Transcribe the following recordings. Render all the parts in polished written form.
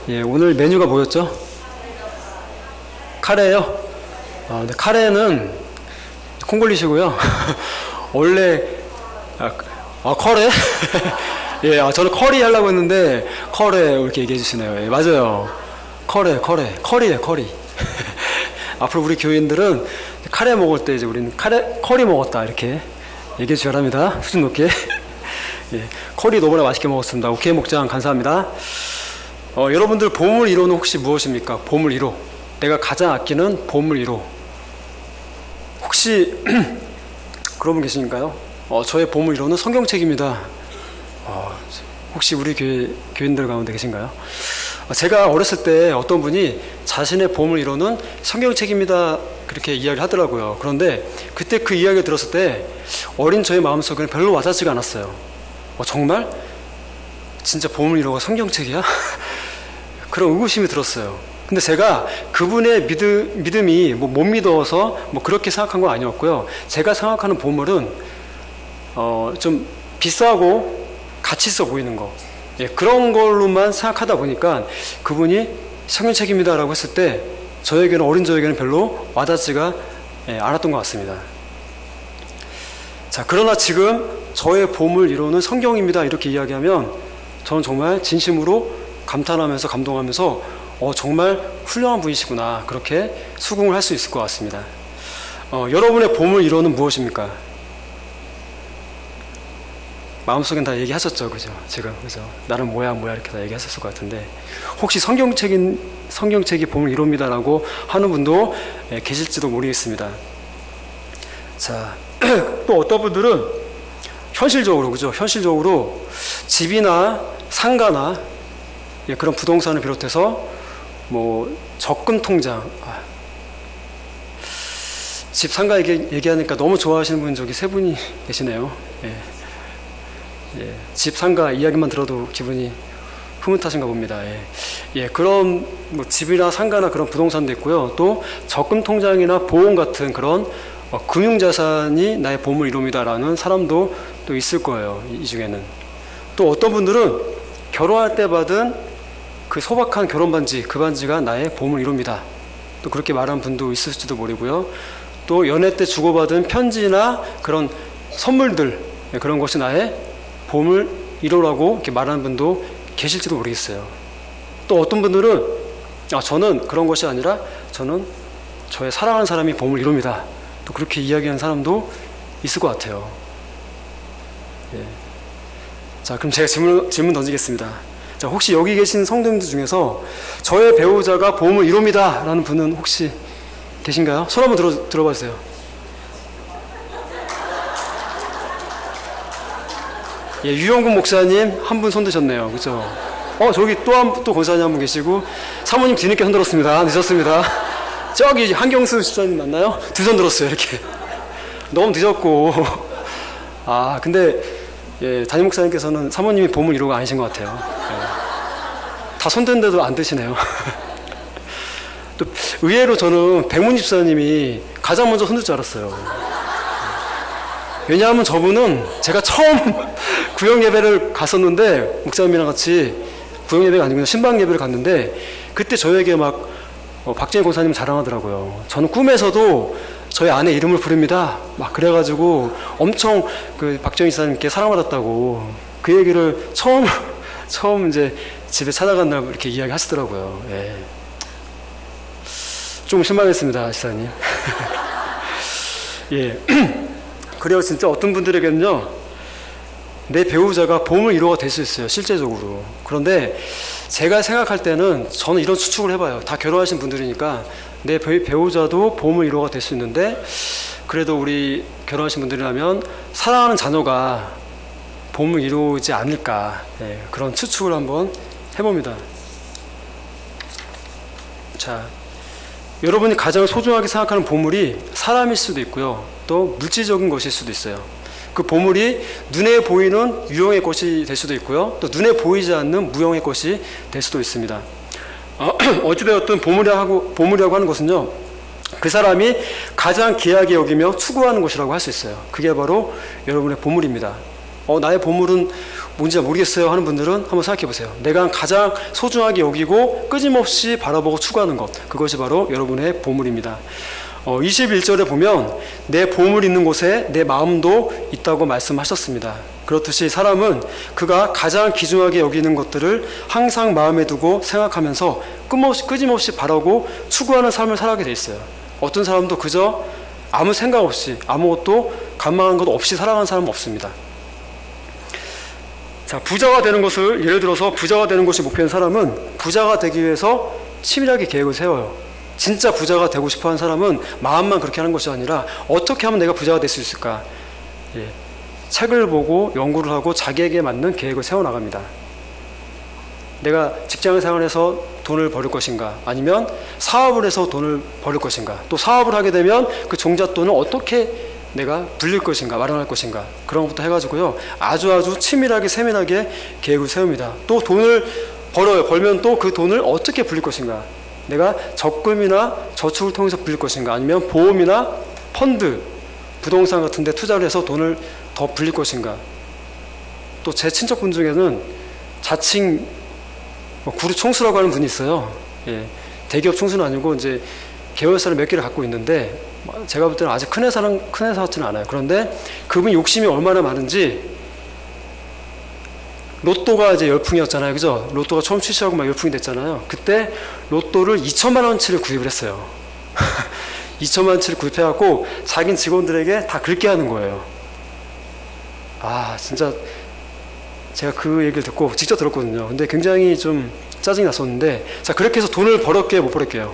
예, 오늘 메뉴가 뭐였죠? 카레요? 근데 카레는 콩 걸리시고요. 원래 커레? 예, 저는 커리 하려고 했는데 커레 이렇게 얘기해 주시네요. 예, 맞아요. 커리예요, 커리. 앞으로 우리 교인들은 카레 먹을 때 이제 우리는 커리 먹었다 이렇게 얘기해 주셔야 합니다. 수준 높게. 예, 커리 너무나 맛있게 먹었습니다. 오케이 목장 감사합니다. 여러분들 보물 1호는 혹시 무엇입니까? 보물 1호. 내가 가장 아끼는 보물 1호. 혹시 그런 분 계신가요? 저의 보물 1호는 성경책입니다. 혹시 우리 교인들 가운데 계신가요? 제가 어렸을 때 어떤 분이 자신의 보물 1호는 성경책입니다 그렇게 이야기를 하더라고요. 그런데 그때 그 이야기를 들었을 때 어린 저의 마음속에는 별로 와닿지가 않았어요. 정말? 진짜 보물 1호가 성경책이야? 그런 의구심이 들었어요. 근데 제가 그분의 믿음이 못 믿어서 그렇게 생각한 건 아니었고요. 제가 생각하는 보물은 좀 비싸고 가치 있어 보이는 거, 그런 걸로만 생각하다 보니까 그분이 성경책입니다라고 했을 때 어린 저에게는 별로 와닿지가 않았던 것 같습니다. 자, 그러나 지금 저의 보물 1호는 성경입니다 이렇게 이야기하면 저는 정말 진심으로 감탄하면서 감동하면서 정말 훌륭한 분이시구나 그렇게 수긍을 할 수 있을 것 같습니다. 여러분의 보물 1호는 무엇입니까? 마음속엔 다 얘기하셨죠, 그죠? 지금 그죠? 나는 뭐야 이렇게 다 얘기하셨을 것 같은데 혹시 성경책이 보물 1호입니다라고 하는 분도 계실지도 모르겠습니다. 자, 또 어떤 분들은 현실적으로 그죠? 현실적으로 집이나 상가나 그런 부동산을 비롯해서 적금 통장, 집 상가 얘기하니까 너무 좋아하시는 분 저기 세 분이 계시네요. 집 상가 이야기만 들어도 기분이 흐뭇하신가 봅니다. 그런 집이나 상가나 그런 부동산도 있고요. 또 적금 통장이나 보험 같은 그런 금융자산이 나의 보물 1호입니다라는 사람도 또 있을 거예요. 이 중에는 또 어떤 분들은 결혼할 때 받은 그 소박한 결혼 반지, 그 반지가 나의 보물 1호입니다. 또 그렇게 말하는 분도 있을지도 모르고요. 또 연애 때 주고받은 편지나 그런 선물들, 그런 것이 나의 보물 1호라고 이렇게 말하는 분도 계실지도 모르겠어요. 또 어떤 분들은 저는 그런 것이 아니라 저는 저의 사랑하는 사람이 보물 1호입니다. 또 그렇게 이야기하는 사람도 있을 것 같아요. 자, 그럼 제가 질문 던지겠습니다. 자, 혹시 여기 계신 성도님들 중에서 저의 배우자가 보물 1호입니다 라는 분은 혹시 계신가요? 손 한번 들어봐 주세요. 유영국 목사님 한 분 손 드셨네요. 그죠? 저기 또 권사님 한 분 계시고 사모님 뒤늦게 손 들었습니다. 늦었습니다. 저기 한경수 집사님 맞나요? 두 손 들었어요. 이렇게 너무 늦었고 근데 담임 목사님께서는 사모님이 보물 1호가 아니신 것 같아요. 다 손 드는데도 안 드시네요. 또 의외로 저는 백문 집사님이 가장 먼저 손 들 줄 알았어요. 왜냐하면 저분은 제가 처음 구역 예배를 갔었는데 목사님이랑 같이 구역 예배가 아니고 신방 예배를 갔는데 그때 저에게 박재희 권사님 자랑하더라고요. 저는 꿈에서도 저희 아내 이름을 부릅니다. 그래가지고 엄청 그 박정희 지사님께 사랑받았다고 그 얘기를 처음 이제 집에 찾아간 날 이렇게 이야기하시더라고요. 좀 실망했습니다, 지사님. 그래요. 진짜 어떤 분들에게는요, 내 배우자가 보물 1호가 될 수 있어요, 실제적으로. 그런데 제가 생각할 때는 저는 이런 추측을 해봐요. 다 결혼하신 분들이니까 내 배우자도 보물 1호가 될 수 있는데 그래도 우리 결혼하신 분들이라면 사랑하는 자녀가 보물 1호이지 않을까, 그런 추측을 한번 해봅니다. 자, 여러분이 가장 소중하게 생각하는 보물이 사람일 수도 있고요. 또 물질적인 것일 수도 있어요. 그 보물이 눈에 보이는 유형의 것이 될 수도 있고요. 또 눈에 보이지 않는 무형의 것이 될 수도 있습니다. 어찌되었든 보물이라고 하는 것은요, 그 사람이 가장 귀하게 여기며 추구하는 것이라고 할 수 있어요. 그게 바로 여러분의 보물입니다. 나의 보물은 뭔지 모르겠어요 하는 분들은 한번 생각해 보세요. 내가 가장 소중하게 여기고 끊임없이 바라보고 추구하는 것, 그것이 바로 여러분의 보물입니다. 21절에 보면 내 보물 있는 곳에 내 마음도 있다고 말씀하셨습니다. 그렇듯이 사람은 그가 가장 귀중하게 여기는 것들을 항상 마음에 두고 생각하면서 끊임없이 바라고 추구하는 삶을 살아가게 돼 있어요. 어떤 사람도 그저 아무 생각 없이 아무것도 간망한 것 없이 살아가는 사람은 없습니다. 자, 부자가 되는 것을 예를 들어서 부자가 되는 것이 목표인 사람은 부자가 되기 위해서 치밀하게 계획을 세워요. 진짜 부자가 되고 싶어하는 사람은 마음만 그렇게 하는 것이 아니라 어떻게 하면 내가 부자가 될 수 있을까? 책을 보고 연구를 하고 자기에게 맞는 계획을 세워나갑니다. 내가 직장을 생활해서 돈을 벌을 것인가, 아니면 사업을 해서 돈을 벌을 것인가, 또 사업을 하게 되면 그 종잣돈을 어떻게 내가 불릴 것인가, 마련할 것인가, 그런 것부터 해가지고요, 아주 치밀하게 세밀하게 계획을 세웁니다. 또 돈을 벌어요. 벌면 또 그 돈을 어떻게 불릴 것인가, 내가 적금이나 저축을 통해서 불릴 것인가, 아니면 보험이나 펀드, 부동산 같은 데 투자를 해서 돈을 더 불릴 것인가. 또 제 친척분 중에는 자칭 구루 총수라고 하는 분이 있어요. 대기업 총수는 아니고 이제 계열사를 몇 개를 갖고 있는데 제가 볼 때는 아직 큰 회사 같지는 않아요. 그런데 그분이 욕심이 얼마나 많은지, 로또가 이제 열풍이었잖아요. 그죠? 로또가 처음 출시하고 막 열풍이 됐잖아요. 그때 로또를 2천만 원치를 구입을 했어요. 2천만 원치를 구입해갖고 자기 직원들에게 다 긁게 하는 거예요. 아, 진짜 제가 그 얘기를 듣고 직접 들었거든요. 근데 굉장히 좀 짜증이 났었는데, 자, 그렇게 해서 돈을 벌었게요, 못 벌었게요?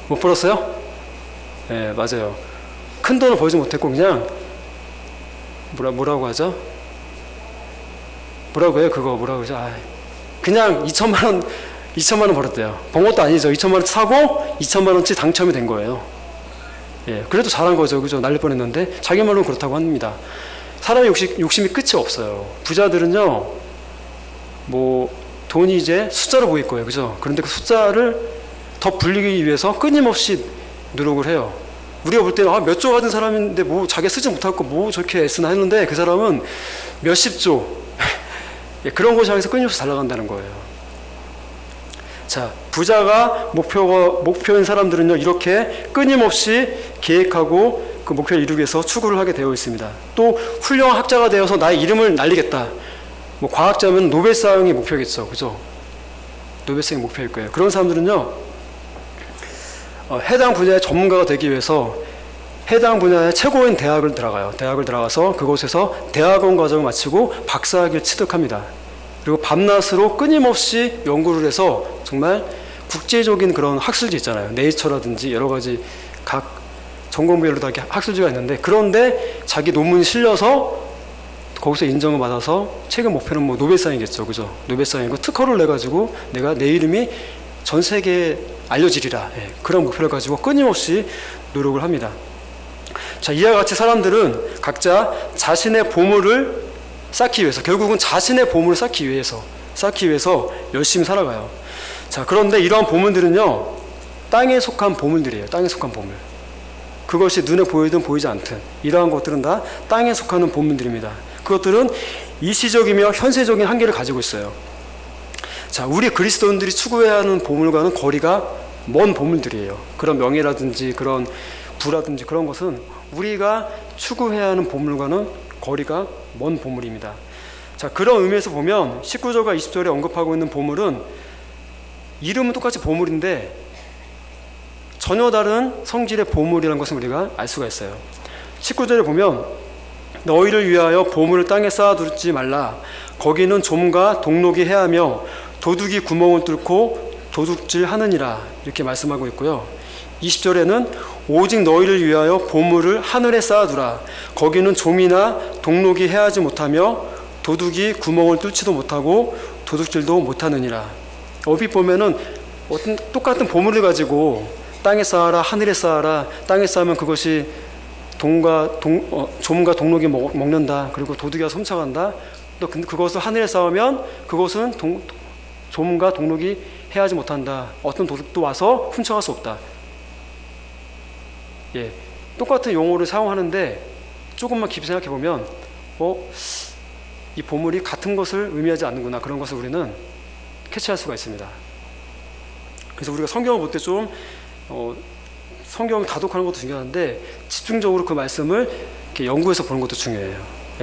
못 벌었어요? 네, 맞아요. 큰 돈을 벌지 못했고 그냥 뭐라고 하죠? 뭐라고 해요? 그거 뭐라고 하죠? 그냥 2천만 원 벌었대요. 번 것도 아니죠. 2천만 원 사고 2천만 원치 당첨이 된 거예요. 그래도 잘한 거죠. 그죠? 날릴 뻔했는데 자기 말로는 그렇다고 합니다. 사람의 욕심이 끝이 없어요. 부자들은요, 돈이 이제 숫자로 보일 거예요. 그죠? 그런데 그 숫자를 더 불리기 위해서 끊임없이 노력을 해요. 우리가 볼 때는 몇 조 가진 사람인데 자기가 쓰지 못할 거 저렇게 애쓰나 했는데, 그 사람은 몇십 조 그런 곳을 향해서 끊임없이 잘 나간다는 거예요. 자, 부자가 목표인 사람들은요, 이렇게 끊임없이 계획하고 그 목표를 이루기 위해서 추구를 하게 되어 있습니다. 또 훌륭한 학자가 되어서 나의 이름을 날리겠다. 과학자면 노벨상이 목표겠죠. 그죠? 노벨상이 목표일 거예요. 그런 사람들은요, 해당 분야의 전문가가 되기 위해서 해당 분야의 최고인 대학을 들어가요. 대학을 들어가서 그곳에서 대학원 과정을 마치고 박사학위를 취득합니다. 그리고 밤낮으로 끊임없이 연구를 해서 정말 국제적인 그런 학술지 있잖아요. 네이처라든지 여러 가지 각 전공별로 다 학술지가 있는데, 그런데 자기 논문이 실려서 거기서 인정을 받아서 최근 목표는 노벨상이겠죠. 그죠? 노벨상이고 특허를 내가지고 내 이름이 전 세계에 알려지리라. 그런 목표를 가지고 끊임없이 노력을 합니다. 자, 이와 같이 사람들은 각자 자신의 보물을 쌓기 위해서, 결국은 자신의 보물을 쌓기 위해서 열심히 살아가요. 자, 그런데 이러한 보물들은요, 땅에 속한 보물들이에요. 땅에 속한 보물. 그것이 눈에 보이든 보이지 않든 이러한 것들은 다 땅에 속하는 보물들입니다. 그것들은 일시적이며 현세적인 한계를 가지고 있어요. 자, 우리 그리스도인들이 추구해야 하는 보물과는 거리가 먼 보물들이에요. 그런 명예라든지 그런 부라든지 그런 것은 우리가 추구해야 하는 보물과는 거리가 먼 보물입니다. 자, 그런 의미에서 보면 19절과 20절에 언급하고 있는 보물은 이름은 똑같이 보물인데 전혀 다른 성질의 보물이라는 것을 우리가 알 수가 있어요. 19절에 보면 너희를 위하여 보물을 땅에 쌓아두지 말라. 거기는 좀과 동록이 해하며 도둑이 구멍을 뚫고 도둑질하느니라. 이렇게 말씀하고 있고요. 20절에는 오직 너희를 위하여 보물을 하늘에 쌓아두라. 거기는 좀이나 동록이 해하지 못하며 도둑이 구멍을 뚫지도 못하고 도둑질도 못하느니라. 어디 보면은 어떤 똑같은 보물을 가지고 땅에 쌓아라, 하늘에 쌓아라. 땅에 쌓으면 그것이 좀과 동록이 먹는다. 그리고 도둑이 와서 훔쳐간다. 또 그것을 하늘에 쌓으면 그것은 좀과 동록이 해하지 못한다. 어떤 도둑도 와서 훔쳐갈 수 없다. 똑같은 용어를 사용하는데 조금만 깊이 생각해 보면 이 보물이 같은 것을 의미하지 않는구나, 그런 것을 우리는 캐치할 수가 있습니다. 그래서 우리가 성경을 볼 때 좀 성경 다독하는 것도 중요한데 집중적으로 그 말씀을 이렇게 연구해서 보는 것도 중요해요.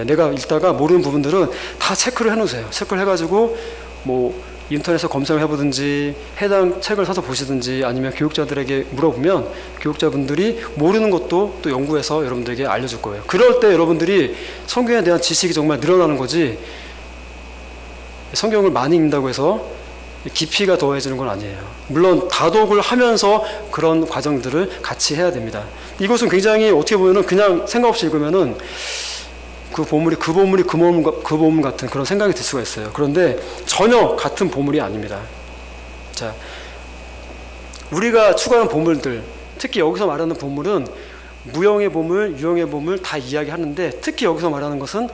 내가 읽다가 모르는 부분들은 다 체크를 해놓으세요. 체크를 해가지고 뭐 인터넷에서 검색을 해보든지 해당 책을 사서 보시든지 아니면 교육자들에게 물어보면 교육자분들이 모르는 것도 또 연구해서 여러분들에게 알려줄 거예요. 그럴 때 여러분들이 성경에 대한 지식이 정말 늘어나는 거지, 성경을 많이 읽는다고 해서 깊이가 더해지는 건 아니에요. 물론 다독을 하면서 그런 과정들을 같이 해야 됩니다. 이것은 굉장히 어떻게 보면은 그냥 생각 없이 읽으면은 그 보물이 그 보물 같은 그런 생각이 들 수가 있어요. 그런데 전혀 같은 보물이 아닙니다. 자, 우리가 추구하는 보물들, 특히 여기서 말하는 보물은 무형의 보물, 유형의 보물 다 이야기하는데 특히 여기서 말하는 것은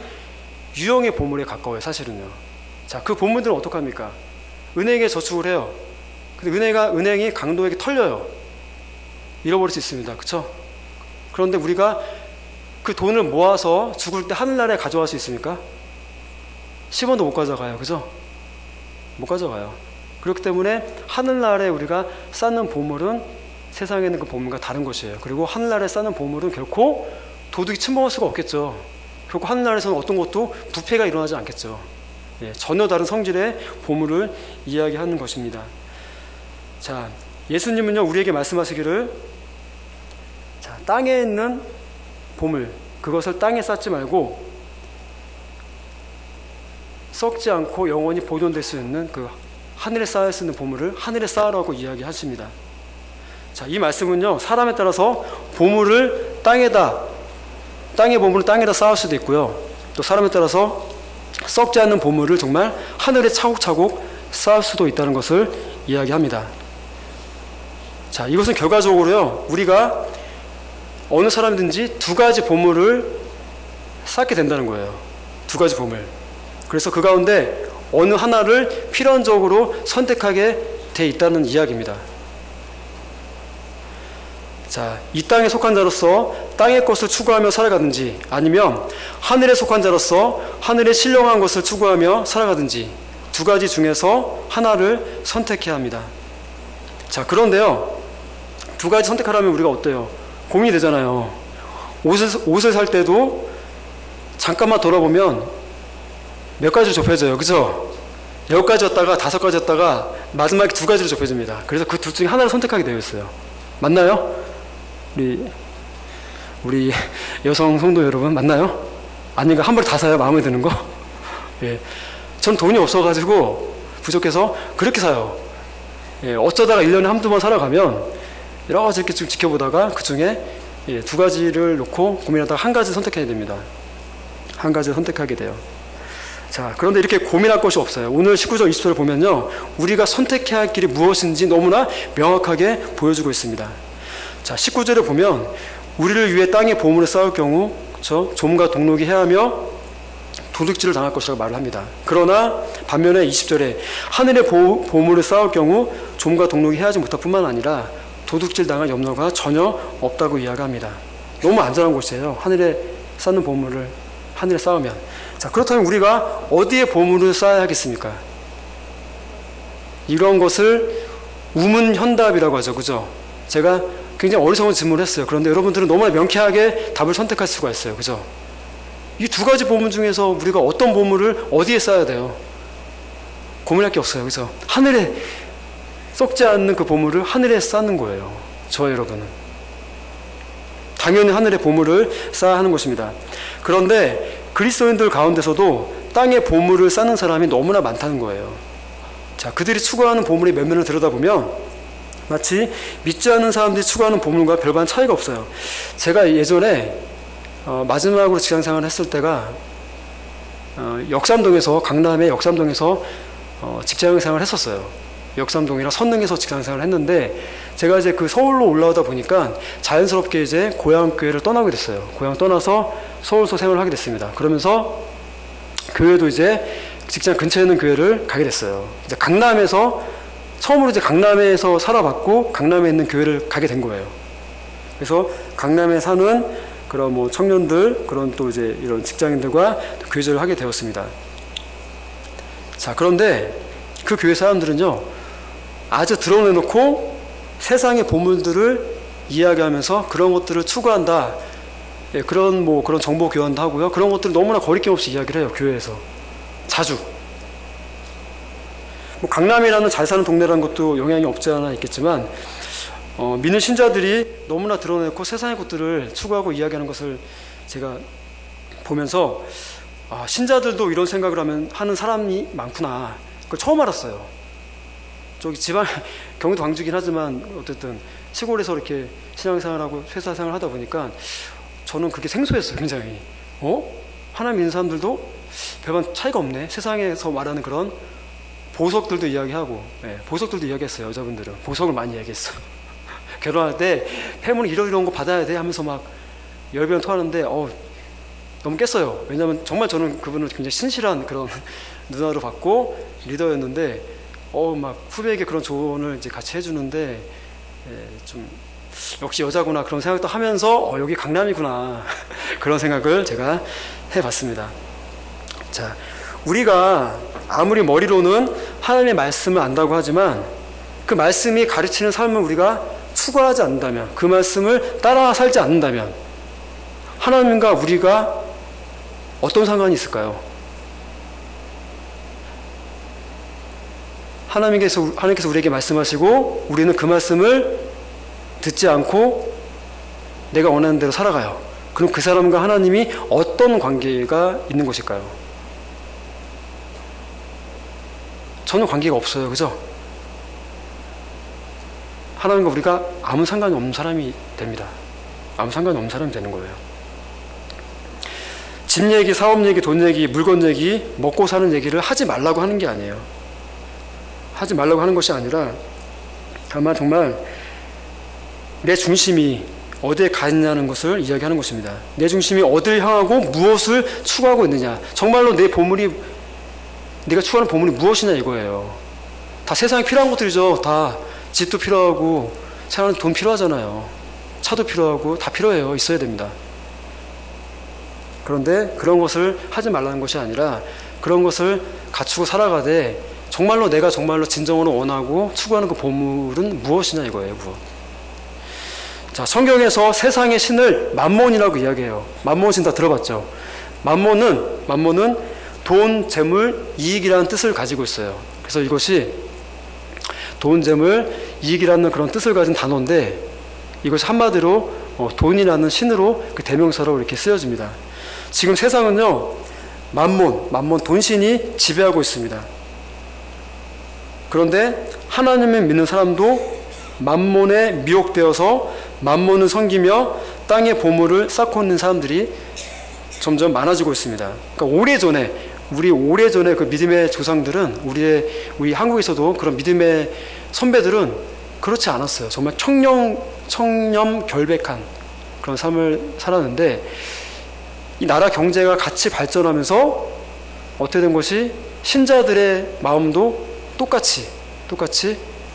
유형의 보물에 가까워요, 사실은요. 자, 그 보물들은 어떡합니까? 은행에 저축을 해요. 근데 은행이 강도에게 털려요. 잃어버릴 수 있습니다. 그렇죠? 그런데 우리가 그 돈을 모아서 죽을 때 하늘나라에 가져갈 수 있습니까? 10원도 못 가져가요. 그죠? 못 가져가요. 그렇기 때문에 하늘나라에 우리가 쌓는 보물은 세상에 있는 그 보물과 다른 것이에요. 그리고 하늘나라에 쌓는 보물은 결코 도둑이 침범할 수가 없겠죠. 결코 하늘나라에서는 어떤 것도 부패가 일어나지 않겠죠. 예, 전혀 다른 성질의 보물을 이야기하는 것입니다. 자, 예수님은요 우리에게 말씀하시기를, 자, 땅에 있는 보물, 그것을 땅에 쌓지 말고 썩지 않고 영원히 보존될 수 있는 그 하늘에 쌓을 수 있는 보물을 하늘에 쌓으라고 이야기하십니다. 자, 이 말씀은요 사람에 따라서 보물을 땅의 보물을 땅에다 쌓을 수도 있고요, 또 사람에 따라서 썩지 않는 보물을 정말 하늘에 차곡차곡 쌓을 수도 있다는 것을 이야기합니다. 자, 이것은 결과적으로요 우리가 어느 사람이든지 두 가지 보물을 쌓게 된다는 거예요. 두 가지 보물. 그래서 그 가운데 어느 하나를 필연적으로 선택하게 돼 있다는 이야기입니다. 자, 이 땅에 속한 자로서 땅의 것을 추구하며 살아가든지 아니면 하늘에 속한 자로서 하늘에 신령한 것을 추구하며 살아가든지 두 가지 중에서 하나를 선택해야 합니다. 자, 그런데요 두 가지 선택하라면 우리가 어때요? 고민이 되잖아요. 옷을 살 때도 잠깐만 돌아보면 몇 가지로 좁혀져요. 그죠? 10가지였다가 5가지였다가 마지막에 2가지로 좁혀집니다. 그래서 그 둘 중에 하나를 선택하게 되어 있어요. 맞나요? 우리 여성 성도 여러분 맞나요? 아닌가? 한 번에 다 사요? 마음에 드는 거? 예. 전 돈이 없어가지고 부족해서 그렇게 사요. 예. 어쩌다가 1년에 한두 번 살아가면 여러 가지 이렇게 좀 지켜보다가 그 중에 2가지를 놓고 고민하다가 한 가지 선택해야 됩니다. 한 가지를 선택하게 돼요. 자, 그런데 이렇게 고민할 것이 없어요. 오늘 19절 20절을 보면요 우리가 선택해야 할 길이 무엇인지 너무나 명확하게 보여주고 있습니다. 자, 19절에 보면 우리를 위해 땅에 보물을 쌓을 경우 그렇죠? 좀과 동록이 해하며 도둑질을 당할 것이라고 말을 합니다. 그러나 반면에 20절에 하늘에 보물을 쌓을 경우 좀과 동록이 해하지 못할 뿐만 아니라 도둑질 당할 염려가 전혀 없다고 이야기합니다. 너무 안전한 곳이에요. 하늘에 쌓는 보물을 하늘에 쌓으면. 자, 그렇다면 우리가 어디에 보물을 쌓아야 하겠습니까? 이런 것을 우문현답이라고 하죠. 그죠? 제가 굉장히 어리석은 질문을 했어요. 그런데 여러분들은 너무나 명쾌하게 답을 선택할 수가 있어요. 그죠? 이 2가지 보물 중에서 우리가 어떤 보물을 어디에 쌓아야 돼요? 고민할 게 없어요. 그죠? 하늘에 썩지 않는 그 보물을 하늘에 쌓는 거예요. 저와 여러분은 당연히 하늘에 보물을 쌓아야 하는 것입니다. 그런데 그리스도인들 가운데서도 땅에 보물을 쌓는 사람이 너무나 많다는 거예요. 자, 그들이 추구하는 보물의 면면을 들여다보면 마치 믿지 않는 사람들이 추구하는 보물과 별반 차이가 없어요. 제가 예전에 마지막으로 직장생활을 했을 때가 역삼동에서, 강남의 역삼동에서 직장생활을 했었어요. 역삼동이랑 선릉에서 직장생활을 했는데 제가 이제 그 서울로 올라오다 보니까 자연스럽게 이제 고향교회를 떠나게 됐어요. 고향 떠나서 서울서 생활을 하게 됐습니다. 그러면서 교회도 이제 직장 근처에 있는 교회를 가게 됐어요. 이제 처음으로 이제 강남에서 살아봤고 강남에 있는 교회를 가게 된 거예요. 그래서 강남에 사는 그런 뭐 청년들, 그런 또 이제 이런 직장인들과 교제를 하게 되었습니다. 자, 그런데 그 교회 사람들은요, 아주 드러내놓고 세상의 보물들을 이야기하면서 그런 것들을 추구한다. 예, 그런 정보 교환도 하고요. 그런 것들을 너무나 거리낌 없이 이야기를 해요, 교회에서. 자주. 강남이라는 잘 사는 동네라는 것도 영향이 없지 않아 있겠지만, 믿는 신자들이 너무나 드러내고 세상의 것들을 추구하고 이야기하는 것을 제가 보면서, 신자들도 이런 생각을 하는 사람이 많구나. 그걸 처음 알았어요. 저기 지방, 경기도 광주긴 하지만 어쨌든 시골에서 이렇게 신앙생활하고 회사생활 하다 보니까 저는 그게 생소했어요, 굉장히. 하나님 믿는 사람들도 별반 차이가 없네. 세상에서 말하는 그런 보석들도 이야기하고, 보석들도 이야기했어요. 여자분들은 보석을 많이 이야기했어요. 결혼할 때 패문이 이런 거 받아야 돼 하면서 막 열변을 토하는데 너무 깼어요. 왜냐하면 정말 저는 그분을 굉장히 신실한 그런 누나로 봤고 리더였는데 막 후배에게 그런 조언을 이제 같이 해주는데 좀 역시 여자구나 그런 생각도 하면서 여기 강남이구나 그런 생각을 제가 해봤습니다. 자, 우리가 아무리 머리로는 하나님의 말씀을 안다고 하지만 그 말씀이 가르치는 삶을 우리가 추구하지 않는다면, 그 말씀을 따라 살지 않는다면 하나님과 우리가 어떤 상관이 있을까요? 하나님께서 우리에게 말씀하시고 우리는 그 말씀을 듣지 않고 내가 원하는 대로 살아가요. 그럼 그 사람과 하나님이 어떤 관계가 있는 것일까요? 저는 관계가 없어요. 그죠? 하나님과 우리가 아무 상관이 없는 사람이 됩니다. 아무 상관이 없는 사람이 되는 거예요. 집 얘기, 사업 얘기, 돈 얘기, 물건 얘기, 먹고 사는 얘기를 하지 말라고 하는 게 아니에요. 하지 말라고 하는 것이 아니라 다만 정말 내 중심이 어디에 가 있냐는 것을 이야기하는 것입니다. 내 중심이 어디를 향하고 무엇을 추구하고 있느냐. 정말로 내가 추구하는 보물이 무엇이냐 이거예요. 다 세상에 필요한 것들이죠. 다 집도 필요하고 생활하는 돈 필요하잖아요. 차도 필요하고 다 필요해요. 있어야 됩니다. 그런데 그런 것을 하지 말라는 것이 아니라 그런 것을 갖추고 살아가되 정말로 내가 정말로 진정으로 원하고 추구하는 그 보물은 무엇이냐 이거예요. 무엇. 자, 성경에서 세상의 신을 맘몬이라고 이야기해요. 맘몬 신 다 들어봤죠? 맘몬은 돈, 재물, 이익이라는 뜻을 가지고 있어요. 그래서 이것이 돈, 재물, 이익이라는 그런 뜻을 가진 단어인데 이것이 한마디로 돈이라는 신으로 그 대명사로 이렇게 쓰여집니다. 지금 세상은요, 맘몬, 돈신이 지배하고 있습니다. 그런데 하나님을 믿는 사람도 맘몬에 미혹되어서 맘몬을 섬기며 땅의 보물을 쌓고 있는 사람들이 점점 많아지고 있습니다. 그러니까 오래전에 그 믿음의 조상들은 우리 한국에서도 그런 믿음의 선배들은 그렇지 않았어요. 정말 청렴 결백한 그런 삶을 살았는데 이 나라 경제가 같이 발전하면서 어떻게 된 것이 신자들의 마음도 똑같이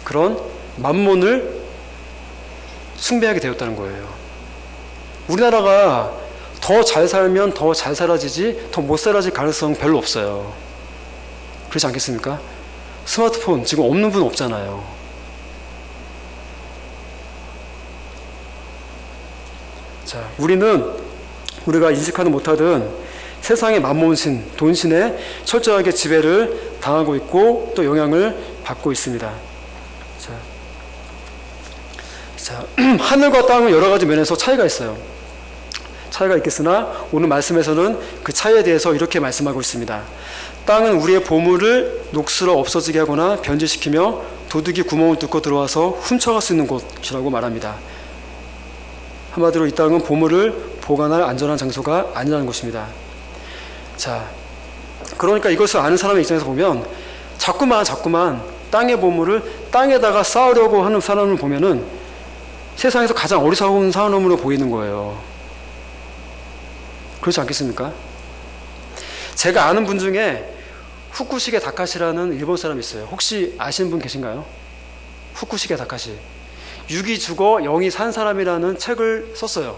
그런 맘몬을 숭배하게 되었다는 거예요. 우리나라가 더 잘 살면 더 잘 살아지지 더 못 살아질 가능성 별로 없어요. 그렇지 않겠습니까? 스마트폰 지금 없는 분 없잖아요. 자, 우리가 인식하든 못하든 세상의 맘몬신, 돈신에 철저하게 지배를 당하고 있고 또 영향을 받고 있습니다. 자, 하늘과 땅은 여러 가지 면에서 차이가 있어요. 차이가 있겠으나 오늘 말씀에서는 그 차이에 대해서 이렇게 말씀하고 있습니다. 땅은 우리의 보물을 녹슬어 없어지게 하거나 변질시키며 도둑이 구멍을 뚫고 들어와서 훔쳐갈 수 있는 곳이라고 말합니다. 한마디로 이 땅은 보물을 보관할 안전한 장소가 아니라는 것입니다. 자, 그러니까 이것을 아는 사람의 입장에서 보면 자꾸만 땅의 보물을 땅에다가 쌓으려고 하는 사람을 보면은 세상에서 가장 어리석은 사람으로 보이는 거예요. 그렇지 않겠습니까? 제가 아는 분 중에 후쿠시게 다카시라는 일본 사람이 있어요. 혹시 아시는 분 계신가요? 후쿠시게 다카시. 6이 죽어 0이 산 사람이라는 책을 썼어요.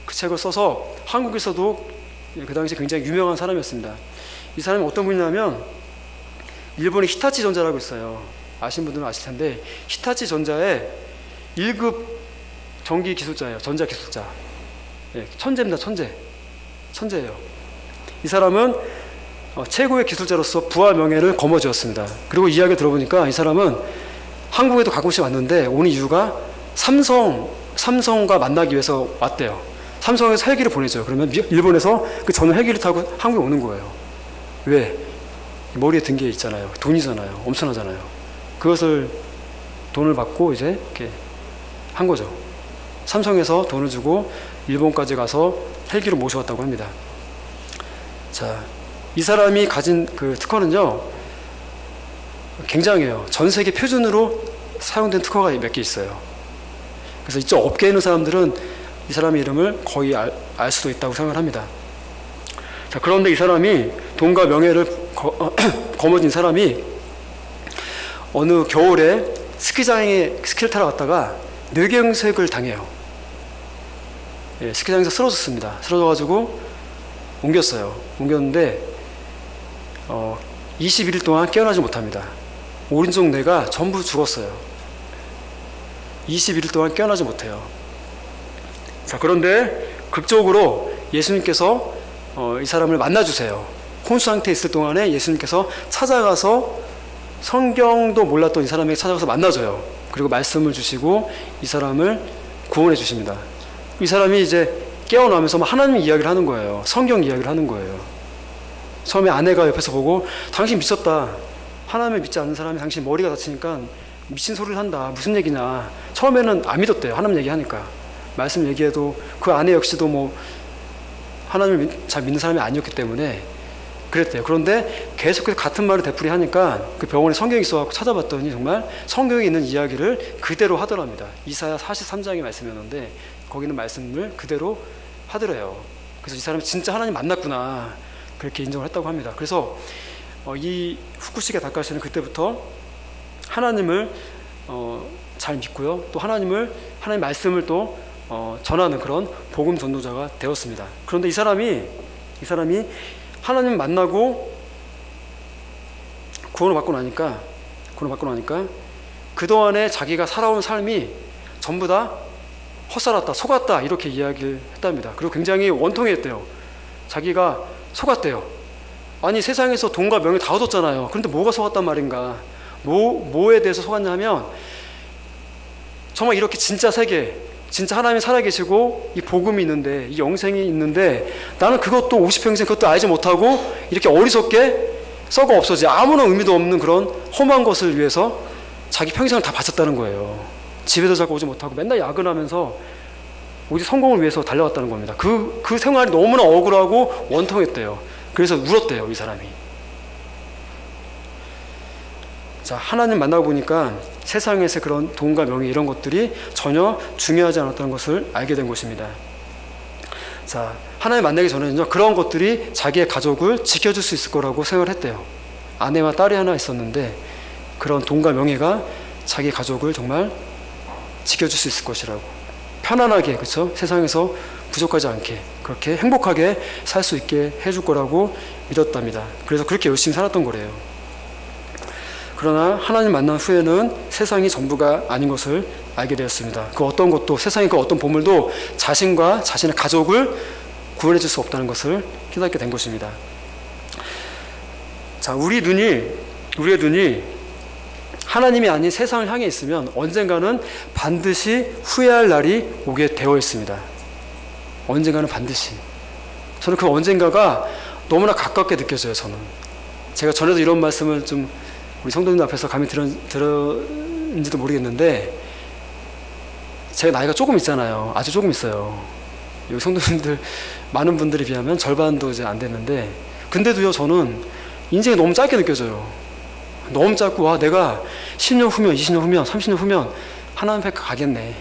그 책을 써서 한국에서도 그 당시 굉장히 유명한 사람이었습니다. 이 사람이 어떤 분이냐면 일본의 히타치 전자라고 있어요. 아시는 분들은 아실 텐데 히타치 전자의 1급 전기 기술자예요. 전자 기술자. 예, 천재입니다. 천재예요. 이 사람은 최고의 기술자로서 부와 명예를 거머쥐었습니다. 그리고 이야기 들어보니까 이 사람은 한국에도 가끔씩 왔는데 온 이유가 삼성과 만나기 위해서 왔대요. 삼성에서 헬기를 보내줘요. 그러면 일본에서 그 전용 헬기를 타고 한국에 오는 거예요. 왜? 머리에 든 게 있잖아요. 돈이잖아요. 엄청나잖아요. 그것을 돈을 받고 이제 이렇게 한 거죠. 삼성에서 돈을 주고 일본까지 가서 헬기로 모셔왔다고 합니다. 자, 이 사람이 가진 그 특허는요, 굉장해요. 전 세계 표준으로 사용된 특허가 몇 개 있어요. 그래서 이쪽 업계에 있는 사람들은 이 사람의 이름을 거의 알 수도 있다고 생각을 합니다. 자, 그런데 이 사람이 돈과 명예를 거머쥔 사람이 어느 겨울에 스키장에 스키를 타러 갔다가 뇌경색을 당해요. 예, 스키장에서 쓰러졌습니다. 쓰러져가지고 옮겼는데 21일 동안 깨어나지 못합니다. 오른쪽 뇌가 전부 죽었어요. 21일 동안 깨어나지 못해요. 자, 그런데 극적으로 예수님께서 이 사람을 만나주세요. 혼수 상태에 있을 동안에 예수님께서 찾아가서 성경도 몰랐던 이 사람에게 찾아가서 만나줘요. 그리고 말씀을 주시고 이 사람을 구원해 주십니다. 이 사람이 이제 깨어나면서 하나님 이야기를 하는 거예요. 성경 이야기를 하는 거예요. 처음에 아내가 옆에서 보고 당신 미쳤다. 하나님을 믿지 않는 사람이 당신 머리가 다치니까 미친 소리를 한다. 무슨 얘기냐. 처음에는 안 믿었대요. 하나님 얘기하니까. 말씀 얘기해도 그 아내 역시도 하나님을 잘 믿는 사람이 아니었기 때문에 그랬대요. 그런데 계속해서 같은 말을 되풀이하니까 그 병원에 성경이 있어서 찾아봤더니 정말 성경에 있는 이야기를 그대로 하더랍니다. 이사야 43장의 말씀이었는데 거기는 말씀을 그대로 하더래요. 그래서 이 사람이 진짜 하나님 만났구나 그렇게 인정을 했다고 합니다. 그래서 이 후쿠시게 다카시는 그때부터 하나님을 잘 믿고요. 또 하나님 말씀을 또 전하는 그런 복음 전도자가 되었습니다. 그런데 이 사람이 하나님 만나고 구원을 받고 나니까 그동안에 자기가 살아온 삶이 전부 다 헛살았다, 속았다 이렇게 이야기를 했답니다. 그리고 굉장히 원통했대요. 자기가 속았대요. 아니 세상에서 돈과 명예 다 얻었잖아요. 그런데 뭐가 속았단 말인가? 뭐에 대해서 속았냐면 정말 이렇게 진짜 세계, 진짜 하나님이 살아계시고 이 복음이 있는데 이 영생이 있는데 나는 그것도 50평생 그것도 알지 못하고 이렇게 어리석게 썩어 없어지 아무런 의미도 없는 그런 험한 것을 위해서 자기 평생을 다 바쳤다는 거예요. 집에도 잘 오지 못하고 맨날 야근하면서 오직 성공을 위해서 달려왔다는 겁니다. 그 생활이 너무나 억울하고 원통했대요. 그래서 울었대요, 이 사람이. 자, 하나님 만나고 보니까 세상에서 그런 돈과 명예 이런 것들이 전혀 중요하지 않았다는 것을 알게 된 것입니다. 자, 하나님 만나기 전에는요, 그런 것들이 자기의 가족을 지켜줄 수 있을 거라고 생각을 했대요. 아내와 딸이 하나 있었는데 그런 돈과 명예가 자기 가족을 정말 지켜줄 수 있을 것이라고, 편안하게, 그렇죠? 세상에서 부족하지 않게 그렇게 행복하게 살 수 있게 해줄 거라고 믿었답니다. 그래서 그렇게 열심히 살았던 거래요. 그러나 하나님 만난 후에는 세상이 전부가 아닌 것을 알게 되었습니다. 그 어떤 것도, 세상의 그 어떤 보물도 자신과 자신의 가족을 구원해 줄 수 없다는 것을 깨닫게 된 것입니다. 자, 우리의 눈이 하나님이 아닌 세상을 향해 있으면 언젠가는 반드시 후회할 날이 오게 되어 있습니다. 언젠가는 반드시. 저는 그 언젠가가 너무나 가깝게 느껴져요. 제가 전에도 이런 말씀을 좀 우리 성도님들 앞에서 감히 들었는지도 모르겠는데, 제가 나이가 조금 있잖아요. 아주 조금 있어요. 여기 성도님들 많은 분들에 비하면 절반도 이제 안 됐는데, 근데도요, 저는 인생이 너무 짧게 느껴져요. 너무 짧고, 내가 10년 후면, 20년 후면, 30년 후면 하나님 앞에 가겠네.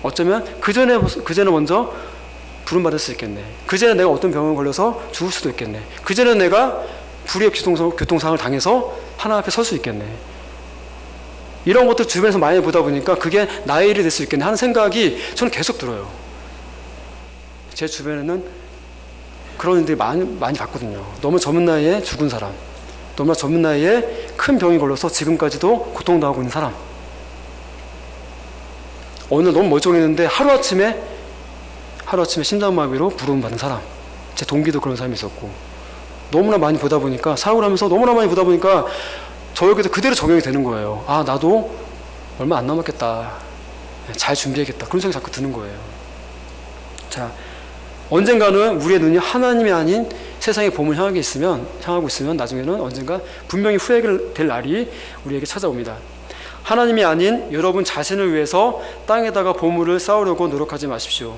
어쩌면 그 전에 먼저 부름받을 수 있겠네. 그 전에 내가 어떤 병에 걸려서 죽을 수도 있겠네. 그 전에 내가 불의의 교통상을 당해서 하나님 앞에 설 수 있겠네. 이런 것들 주변에서 많이 보다 보니까 그게 나의 일이 될 수 있겠네 하는 생각이 저는 계속 들어요. 제 주변에는 그런 일들이 많이 봤거든요. 너무 젊은 나이에 죽은 사람, 너무나 젊은 나이에 큰 병이 걸려서 지금까지도 고통당하고 있는 사람. 어느 날 너무 멀쩡했는데 하루아침에 심장마비로 부름받은 사람. 제 동기도 그런 사람이 있었고, 너무나 많이 보다 보니까, 사고를 하면서 너무나 많이 보다 보니까 저에게도 그대로 적용이 되는 거예요. 아, 나도 얼마 안 남았겠다, 잘 준비해야겠다, 그런 생각이 자꾸 드는 거예요. 자, 언젠가는 우리의 눈이 하나님이 아닌 세상의 봄을 향하고 있으면 나중에는 언젠가 분명히 후회될 날이 우리에게 찾아옵니다. 하나님이 아닌 여러분 자신을 위해서 땅에다가 보물을 쌓으려고 노력하지 마십시오.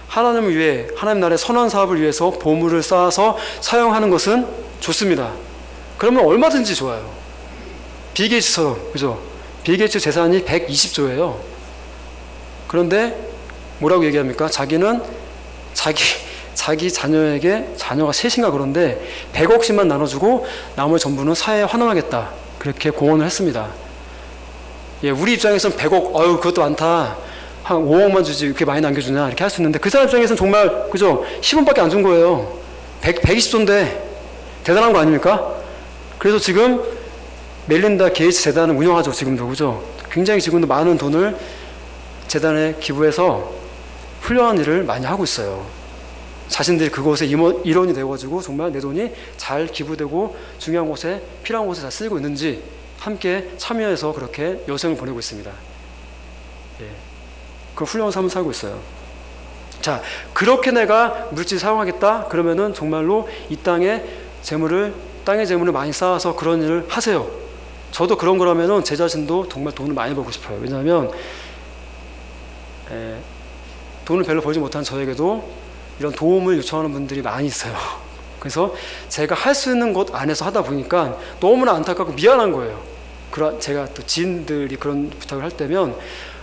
하나님을 위해, 하나님 나라의 선한 사업을 위해서 보물을 쌓아서 사용하는 것은 좋습니다. 그러면 얼마든지 좋아요. 빌 게이츠처럼, 그죠? 빌 게이츠 재산이 120조예요. 그런데 뭐라고 얘기합니까? 자기는 자기 자녀에게, 자녀가 셋인가 그런데 100억씩만 나눠주고 나머지 전부는 사회에 환원하겠다, 그렇게 공언을 했습니다. 예, 우리 입장에서는 100억, 그것도 많다, 한 5억만 주지 이렇게 많이 남겨주냐, 이렇게 할 수 있는데, 그 사람 입장에서는 정말, 그죠? 10원밖에 안 준 거예요. 120조인데 대단한 거 아닙니까? 그래서 지금 멜린다 게이츠 재단을 운영하죠, 지금도. 그죠? 굉장히 지금도 많은 돈을 재단에 기부해서 훌륭한 일을 많이 하고 있어요. 자신들이 그곳에 일원이 되어가지고 정말 내 돈이 잘 기부되고 중요한 곳에, 필요한 곳에 잘 쓰이고 있는지 함께 참여해서 그렇게 여생을 보내고 있습니다. 예. 그 훌륭한 삶을 살고 있어요. 자, 그렇게 내가 물질 사용하겠다 그러면은 정말로 이 땅의 재물을 많이 쌓아서 그런 일을 하세요. 저도 그런 거라면은 제 자신도 정말 돈을 많이 벌고 싶어요. 왜냐하면 돈을 별로 벌지 못한 저에게도 이런 도움을 요청하는 분들이 많이 있어요. 그래서 제가 할 수 있는 것 안에서 하다 보니까 너무나 안타깝고 미안한 거예요. 제가 또 지인들이 그런 부탁을 할 때면,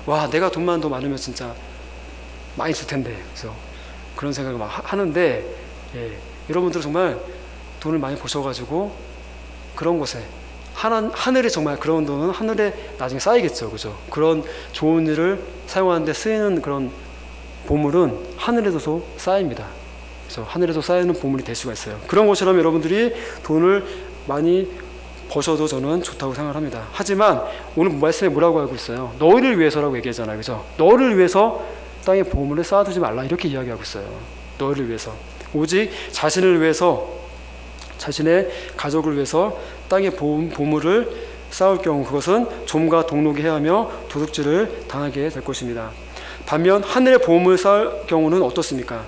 와, 내가 돈만 더 많으면 진짜 많이 줄 텐데, 그래서 그런 생각을 막 하는데, 예, 여러분들 정말 돈을 많이 버셔가지고 그런 곳에 하늘에, 정말 그런 돈은 하늘에 나중에 쌓이겠죠, 그죠? 그런 좋은 일을 사용하는데 쓰이는 그런 보물은 하늘에도 쌓입니다. 그래서 하늘에도 쌓이는 보물이 될 수가 있어요. 그런 것처럼 여러분들이 돈을 많이 버셔도 저는 좋다고 생각을 합니다. 하지만 오늘 말씀에 뭐라고 하고 있어요? 너희를 위해서라고 얘기하잖아요, 그죠? 너희를 위해서 땅에 보물을 쌓아두지 말라, 이렇게 이야기하고 있어요. 너희를 위해서, 오직 자신을 위해서, 자신의 가족을 위해서 땅에 보물을 쌓을 경우 그것은 좀과 동록이 해하며 도둑질을 당하게 될 것입니다. 반면 하늘의 보물을 쌓을 경우는 어떻습니까?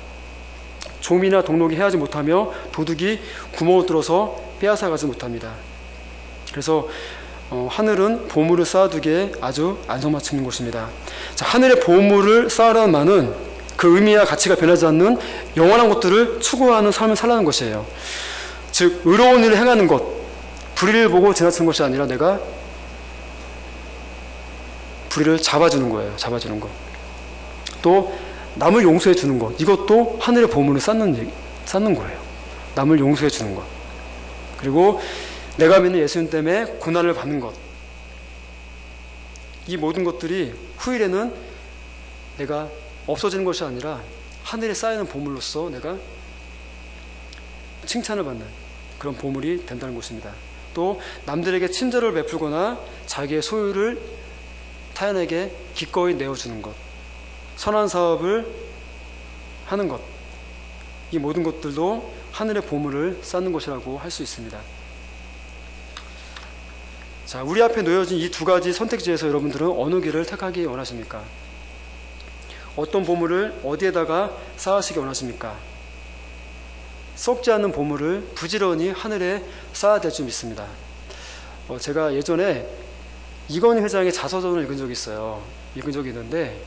좀이나 동록이 해하지 못하며 도둑이 구멍을 뚫어서 빼앗아가지 못합니다. 그래서 하늘은 보물을 쌓아두기에 아주 안성맞춤인 곳입니다. 자, 하늘의 보물을 쌓으라는 말은 그 의미와 가치가 변하지 않는 영원한 것들을 추구하는 삶을 살라는 것이에요. 즉, 의로운 일을 행하는 것, 불의를 보고 지나치는 것이 아니라 내가 불의를 잡아주는 거예요. 잡아주는 것. 또 남을 용서해 주는 것, 이것도 하늘의 보물을 쌓는 거예요. 남을 용서해 주는 것. 그리고 내가 믿는 예수님 때문에 고난을 받는 것, 이 모든 것들이 후일에는 내가 없어지는 것이 아니라 하늘에 쌓이는 보물로서 내가 칭찬을 받는 그런 보물이 된다는 것입니다. 또 남들에게 친절을 베풀거나 자기의 소유를 타인에게 기꺼이 내어주는 것, 선한 사업을 하는 것, 이 모든 것들도 하늘의 보물을 쌓는 것이라고 할 수 있습니다. 자, 우리 앞에 놓여진 이 두 가지 선택지에서 여러분들은 어느 길을 택하기 원하십니까? 어떤 보물을 어디에다가 쌓으시기 원하십니까? 썩지 않는 보물을 부지런히 하늘에 쌓아야 될 줄 믿습니다. 제가 예전에 이건희 회장의 자서전을 읽은 적이 있어요. 읽은 적이 있는데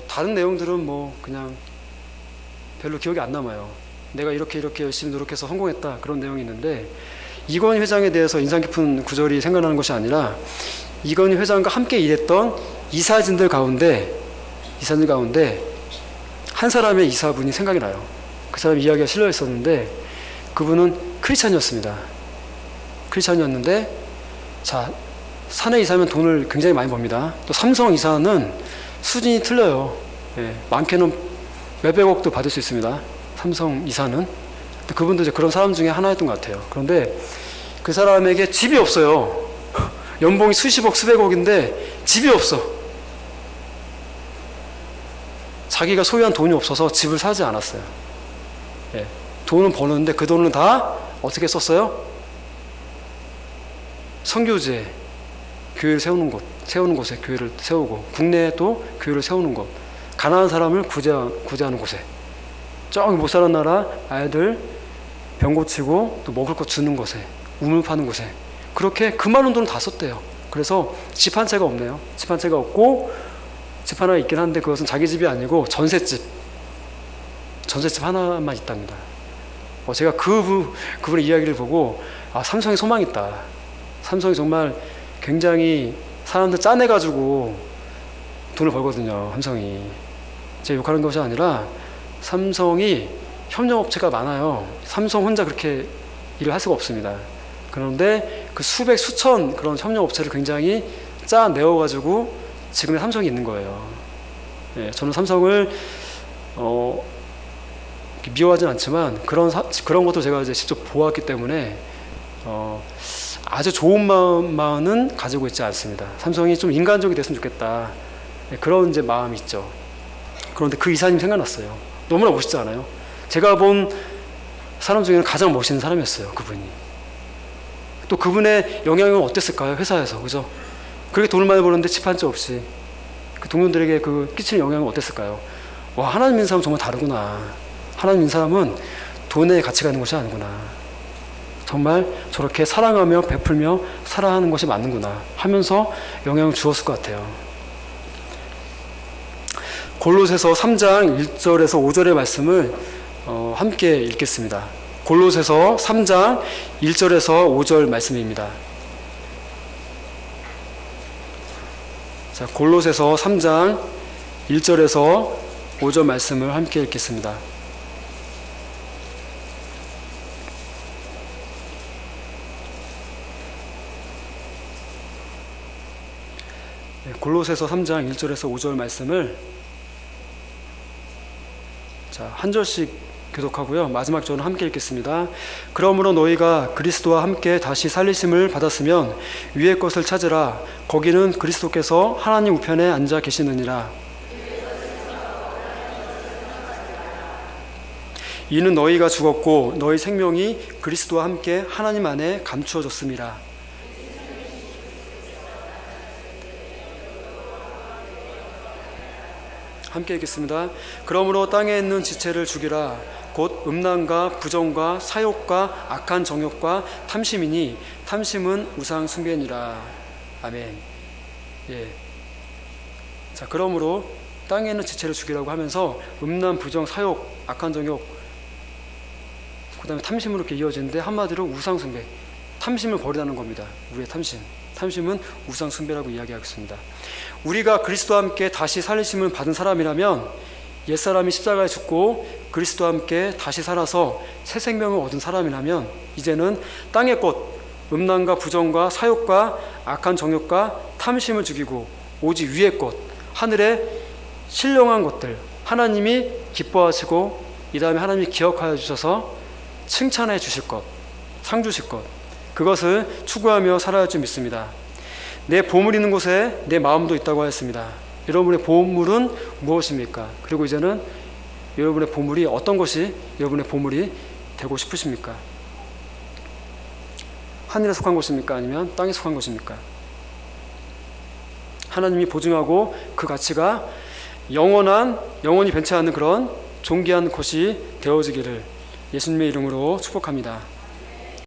다른 내용들은 그냥 별로 기억이 안 남아요. 내가 이렇게 열심히 노력해서 성공했다, 그런 내용이 있는데, 이건희 회장에 대해서 인상 깊은 구절이 생각나는 것이 아니라 이건희 회장과 함께 일했던 이사진들 가운데 한 사람의 이사분이 생각이 나요. 그 사람 이야기가 실려 있었는데 그분은 크리스찬이었습니다. 크리스찬이었는데, 자, 사내 이사면 돈을 굉장히 많이 법니다. 또 삼성 이사는 수준이 틀려요. 예, 많게는 몇백억도 받을 수 있습니다. 삼성 이사는. 그분도 이제 그런 사람 중에 하나였던 것 같아요. 그런데 그 사람에게 집이 없어요. 연봉이 수십억 수백억인데 집이 없어. 자기가 소유한 돈이 없어서 집을 사지 않았어요. 예. 돈은 버는데 그 돈은 다 어떻게 썼어요? 선교지에 교회를 세우는 곳에 교회를 세우고, 국내에도 교회를 세우는 곳, 가난한 사람을 구제하는 곳에, 저기 못 사는 나라 아이들 병 고치고 또 먹을 거 주는 곳에, 우물 파는 곳에, 그렇게 그 많은 돈을 다 썼대요. 그래서 집 한 채가 없네요. 집 한 채가 없고, 집 하나 있긴 한데 그것은 자기 집이 아니고 전셋집 하나만 있답니다. 제가 그분의 이야기를 보고, 삼성이 소망이 있다. 삼성이 정말 굉장히 사람들 짜내가지고 돈을 벌거든요. 삼성이. 제가 욕하는 것이 아니라 삼성이 협력업체가 많아요. 삼성 혼자 그렇게 일을 할 수가 없습니다. 그런데 그 수백 수천 그런 협력업체를 굉장히 짜내어가지고 지금의 삼성이 있는 거예요. 예, 저는 삼성을 미워하진 않지만 그런 것도 제가 이제 직접 보았기 때문에 아주 좋은 마음은 가지고 있지 않습니다. 삼성이 좀 인간적이 됐으면 좋겠다. 예, 그런 이제 마음이 있죠. 그런데 그 이사님 생각났어요. 너무나 멋있지 않아요? 제가 본 사람 중에는 가장 멋있는 사람이었어요. 그분이. 또 그분의 영향은 어땠을까요? 회사에서. 그죠? 그렇게 돈을 많이 버는데 집 한 채 없이 그 동료들에게 그 끼치는 영향은 어땠을까요? 와, 하나님 믿는 사람은 정말 다르구나. 하나님 믿는 사람은 돈에 가치가 있는 것이 아니구나. 정말 저렇게 사랑하며 베풀며 살아가는 것이 맞는구나 하면서 영향을 주었을 것 같아요. 골로새서 3장 1절에서 5절의 말씀을 함께 읽겠습니다. 골로새서 3장 1절에서 5절 말씀입니다. 자, 골로새서 3장 1절에서 5절 말씀을 함께 읽겠습니다. 골로새서 3장 1절에서 5절 말씀을 한 절씩 교독하고요. 마지막 절은 함께 읽겠습니다. 그러므로 너희가 그리스도와 함께 다시 살리심을 받았으면 위의 것을 찾으라. 거기는 그리스도께서 하나님 우편에 앉아 계시느니라. 이는 너희가 죽었고 너희 생명이 그리스도와 함께 하나님 안에 감추어졌음이라. 함께 읽겠습니다. 그러므로 땅에 있는 지체를 죽이라. 곧 음란과 부정과 사욕과 악한 정욕과 탐심이니 탐심은 우상 숭배니라. 아멘. 예. 자, 그러므로 땅에 있는 지체를 죽이라고 하면서 음란, 부정, 사욕, 악한 정욕, 그다음에 탐심으로 이렇게 이어지는데 한마디로 우상 숭배, 탐심을 버리라는 겁니다. 우리의 탐심은 우상 숭배라고 이야기하겠습니다. 우리가 그리스도와 함께 다시 살리심을 받은 사람이라면, 옛사람이 십자가에 죽고 그리스도와 함께 다시 살아서 새 생명을 얻은 사람이라면, 이제는 땅의 것, 음란과 부정과 사욕과 악한 정욕과 탐심을 죽이고 오직 위의 것, 하늘의 신령한 것들, 하나님이 기뻐하시고 이 다음에 하나님이 기억하여 주셔서 칭찬해 주실 것, 상 주실 것, 그것을 추구하며 살아야 할 줄 믿습니다. 내 보물 있는 곳에 내 마음도 있다고 하였습니다. 여러분의 보물은 무엇입니까? 그리고 이제는 여러분의 보물이 어떤 것이 여러분의 보물이 되고 싶으십니까? 하늘에 속한 것입니까? 아니면 땅에 속한 것입니까? 하나님이 보증하고 그 가치가 영원히 변치 않는 그런 존귀한 것이 되어지기를 예수님의 이름으로 축복합니다.